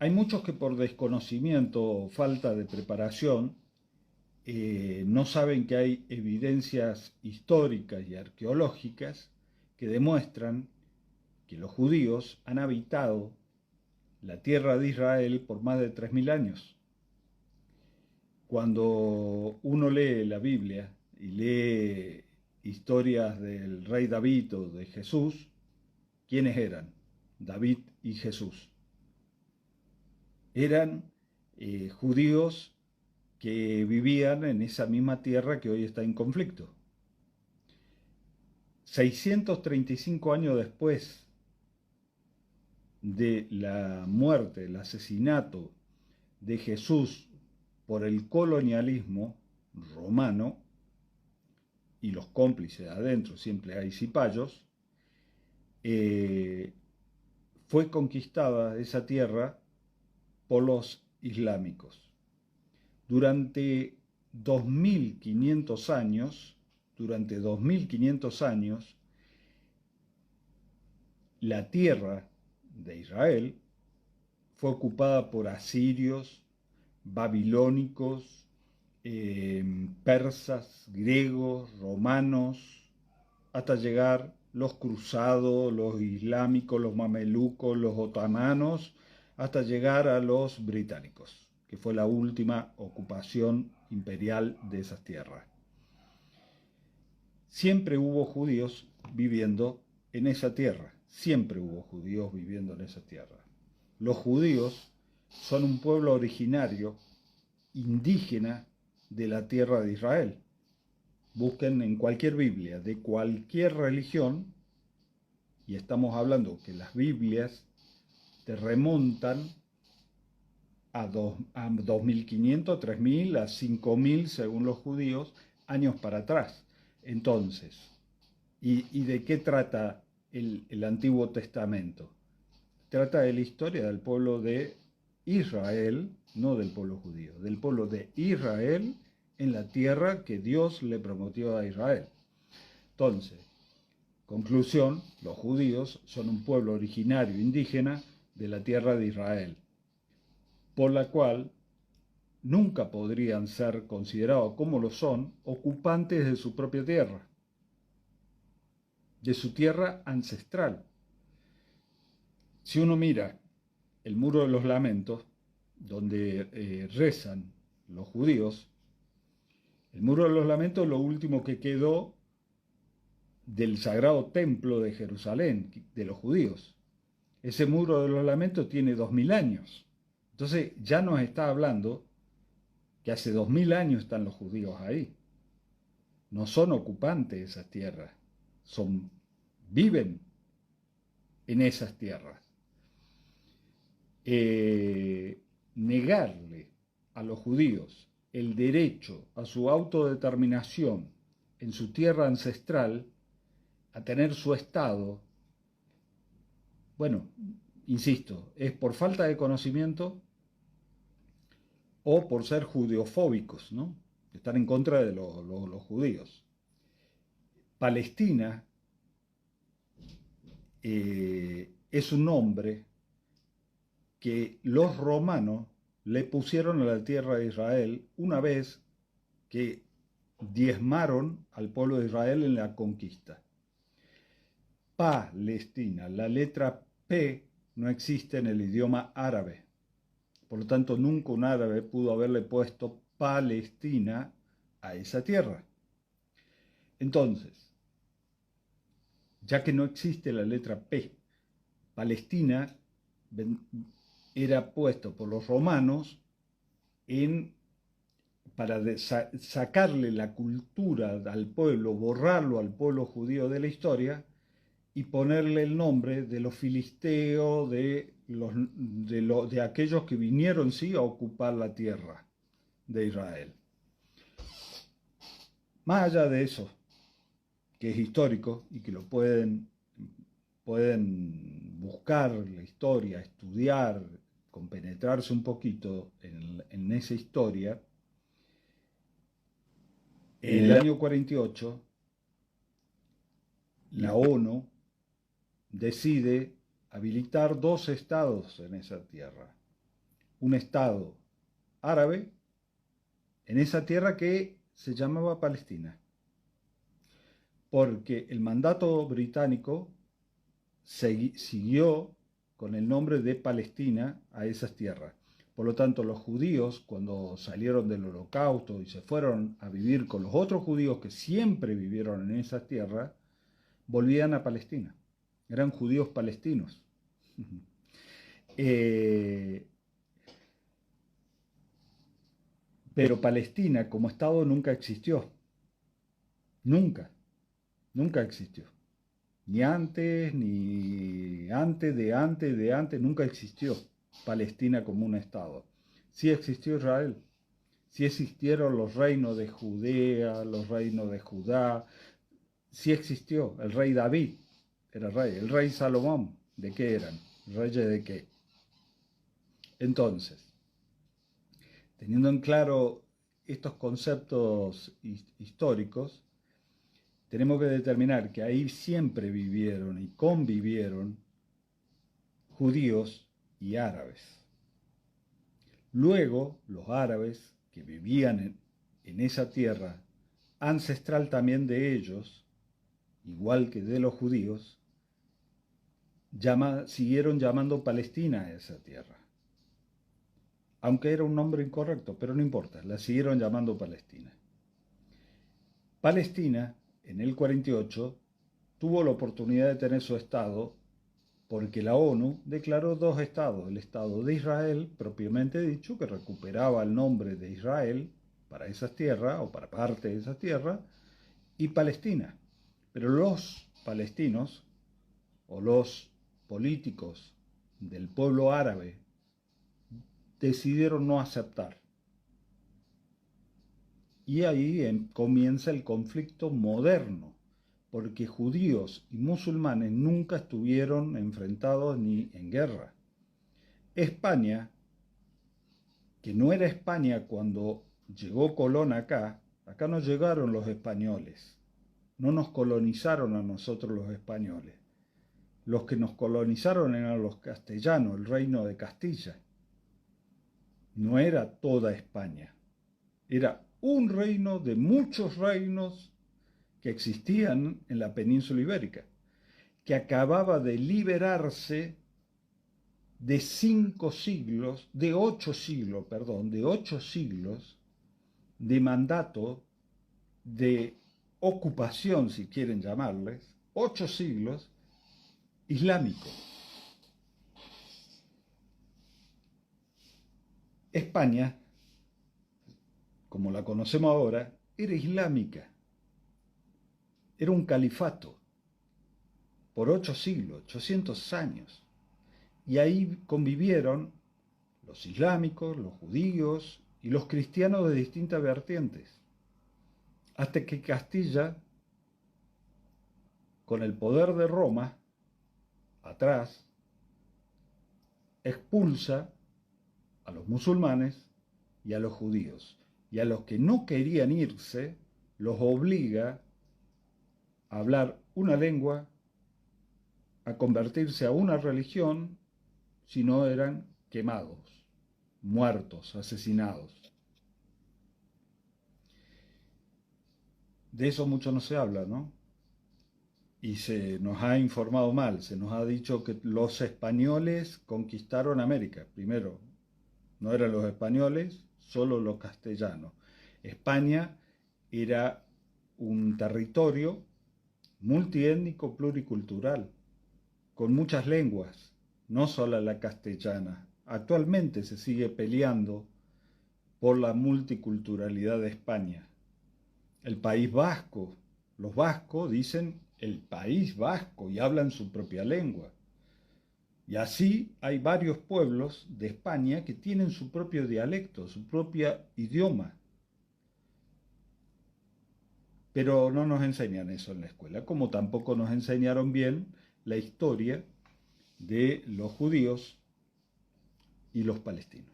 Hay muchos que por desconocimiento o falta de preparación no saben que hay evidencias históricas y arqueológicas que demuestran que los judíos han habitado la tierra de Israel por más de 3000 años. Cuando uno lee la Biblia y lee historias del rey David o de Jesús, ¿quiénes eran? David y Jesús. Eran judíos que vivían en esa misma tierra que hoy está en conflicto. 635 años después de la muerte, el asesinato de Jesús por el colonialismo romano y los cómplices adentro, siempre hay cipayos, fue conquistada esa tierra por los islámicos. Durante 2500 años, la tierra de Israel fue ocupada por asirios, babilónicos, persas, griegos, romanos, hasta llegar los cruzados, los islámicos, los mamelucos, los otomanos, hasta llegar a los británicos, que fue la última ocupación imperial de esas tierras. Siempre hubo judíos viviendo en esa tierra, siempre hubo judíos viviendo en esa tierra. Los judíos son un pueblo originario, indígena de la tierra de Israel. Busquen en cualquier Biblia, de cualquier religión, y estamos hablando que las Biblias te remontan a 2500, 3000, a 5000, según los judíos, años para atrás. Entonces, ¿y de qué trata el Antiguo Testamento? Trata de la historia del pueblo de Israel, no del pueblo judío, del pueblo de Israel en la tierra que Dios le prometió a Israel. Entonces, conclusión, los judíos son un pueblo originario indígena de la tierra de Israel, por la cual nunca podrían ser considerados como lo son ocupantes de su propia tierra, de su tierra ancestral. Si uno mira el Muro de los Lamentos, donde rezan los judíos, el Muro de los Lamentos es lo último que quedó del Sagrado Templo de Jerusalén, de los judíos. Ese Muro de los Lamentos tiene 2000 años. Entonces ya nos está hablando que hace 2000 años están los judíos ahí. No son ocupantes de esas tierras, viven en esas tierras. Negarle a los judíos el derecho a su autodeterminación en su tierra ancestral, a tener su Estado, bueno, insisto, es por falta de conocimiento o por ser judeofóbicos, ¿no? Están en contra de los judíos. Palestina es un nombre que los romanos le pusieron a la tierra de Israel una vez que diezmaron al pueblo de Israel en la conquista. Palestina, la letra P no existe en el idioma árabe. Por lo tanto, nunca un árabe pudo haberle puesto Palestina a esa tierra. Entonces, ya que no existe la letra P, Palestina era puesto por los romanos para sacarle la cultura al pueblo, borrarlo al pueblo judío de la historia y ponerle el nombre de los filisteos, de aquellos que vinieron sí a ocupar la tierra de Israel. Más allá de eso, que es histórico y que lo pueden buscar la historia, estudiar, compenetrarse un poquito en esa historia, en el año 48, la ONU decide habilitar 2 estados en esa tierra. un estado árabe en esa tierra que se llamaba Palestina, porque el mandato británico siguió con el nombre de Palestina a esas tierras. Por lo tanto, los judíos, cuando salieron del Holocausto y se fueron a vivir con los otros judíos que siempre vivieron en esas tierras, volvían a Palestina. Eran judíos palestinos. Pero Palestina como Estado nunca existió. Nunca. Nunca existió. Ni antes, ni antes, nunca existió Palestina como un Estado. Sí existió Israel. Sí existieron los reinos de Judea, los reinos de Judá. Sí existió el rey David, era rey. El rey Salomón, ¿de qué eran? ¿Reyes de qué? Entonces, teniendo en claro estos conceptos históricos, tenemos que determinar que ahí siempre vivieron y convivieron judíos y árabes. Luego, los árabes que vivían en esa tierra, ancestral también de ellos, igual que de los judíos, siguieron llamando Palestina a esa tierra. Aunque era un nombre incorrecto, pero no importa, la siguieron llamando Palestina. Palestina, en el 48, tuvo la oportunidad de tener su Estado porque la ONU declaró dos estados, el Estado de Israel, propiamente dicho, que recuperaba el nombre de Israel para esas tierras, o para parte de esas tierras, y Palestina. Pero los palestinos, o los políticos del pueblo árabe, decidieron no aceptar. Y ahí comienza el conflicto moderno, porque judíos y musulmanes nunca estuvieron enfrentados ni en guerra. España, que no era España cuando llegó Colón acá no llegaron los españoles, no nos colonizaron a nosotros los españoles. Los que nos colonizaron eran los castellanos, el reino de Castilla. No era toda España, era un reino de muchos reinos que existían en la península ibérica, que acababa de liberarse de 8 siglos de mandato, de ocupación, si quieren llamarles, 8 siglos islámico. España, como la conocemos ahora, era islámica. Era un califato por 8 siglos, 800 años. Y ahí convivieron los islámicos, los judíos y los cristianos de distintas vertientes. Hasta que Castilla, con el poder de Roma, atrás, expulsa a los musulmanes y a los judíos. Y a los que no querían irse, los obliga a hablar una lengua, a convertirse a una religión, si no eran quemados, muertos, asesinados. De eso mucho no se habla, ¿no? Y se nos ha informado mal, se nos ha dicho que los españoles conquistaron América. Primero, no eran los españoles, solo los castellanos. España era un territorio multiétnico pluricultural, con muchas lenguas, no solo la castellana. Actualmente se sigue peleando por la multiculturalidad de España. El País Vasco, los vascos dicen el País Vasco y hablan su propia lengua. Y así hay varios pueblos de España que tienen su propio dialecto, su propio idioma. Pero no nos enseñan eso en la escuela, como tampoco nos enseñaron bien la historia de los judíos y los palestinos.